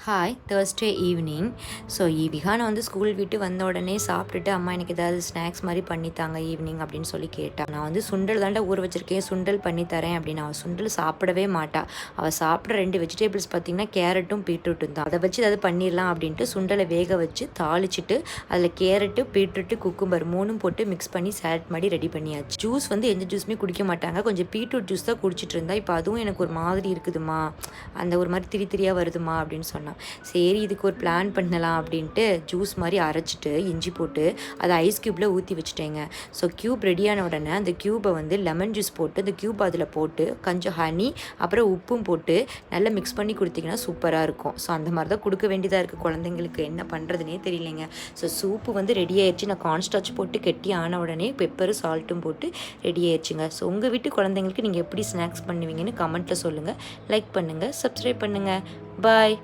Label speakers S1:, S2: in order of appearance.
S1: Hi Thursday evening. So விஹானை வந்து school விட்டு வந்த உடனே சாப்பிட்டுட்டு அம்மா எனக்கு ஏதாவது ஸ்நாக்ஸ் மாதிரி பண்ணித்தாங்க ஈவினிங் அப்படின்னு சொல்லி கேட்டாள். நான் வந்து சுண்டல் தாண்டா ஊற வச்சிருக்கேன், சுண்டல் பண்ணித்தரேன் அப்படின்னு. அவள் சுண்டல் சாப்பிடவே மாட்டா. அவள் சாப்பிட்ற 2 வெஜிடபிள்ஸ் பார்த்திங்கன்னா கேரட்டும் பீட்ரூட்டும் தான். அதை வச்சு ஏதாவது பண்ணிடலாம் அப்படின்ட்டு சுண்டலை வேக வச்சு தாளிச்சிட்டு அதில் கேரட்டு பீட்ரூட்டு குக்கும்பர் 3 போட்டு மிக்ஸ் பண்ணி சேலட் மாதிரி ரெடி பண்ணியாச்சு. ஜூஸ் வந்து எந்த ஜூஸுமே குடிக்க மாட்டாங்க, கொஞ்சம் பீட்ரூட் ஜூஸ் தான் குடிச்சிட்டு இருந்தா. இப்போ அதுவும் எனக்கு ஒரு மாதிரி இருக்குதுமா, அந்த ஒரு மாதிரி திரியாக வருதுமா அப்படின்னு சொன்னான். சரி இதுக்கு ஒரு பிளான் பண்ணலாம் அப்படின்ட்டு ஜூஸ் மாதிரி அரைச்சிட்டு இஞ்சி போட்டு அதை ஐஸ் க்யூப்பில் ஊற்றி வச்சுட்டேங்க. ஸோ க்யூப் ரெடியான உடனே அந்த க்யூப்பை வந்து லெமன் ஜூஸ் போட்டு அந்த க்யூப் அதில் போட்டு கொஞ்சம் ஹனி அப்புறம் உப்பும் போட்டு நல்லா மிக்ஸ் பண்ணி கொடுத்தீங்கன்னா சூப்பராக இருக்கும். ஸோ அந்த மாதிரி தான் கொடுக்க வேண்டியதாக இருக்குது குழந்தைங்களுக்கு, என்ன பண்ணுறதுனே தெரியலைங்க. ஸோ சூப்பு வந்து ரெடி ஆயிடுச்சு. நான் கார்ன்ஸ்டார்ச் போட்டு கெட்டி ஆன உடனே பெப்பரும் சால்ட்டும் போட்டு ரெடி ஆயிடுச்சுங்க. ஸோ உங்கள் வீட்டு குழந்தைங்களுக்கு நீங்கள் எப்படி ஸ்நாக்ஸ் பண்ணுவீங்கன்னு கமெண்ட்டில் சொல்லுங்கள். லைக் பண்ணுங்கள், சப்ஸ்கிரைப் பண்ணுங்கள். பாய்.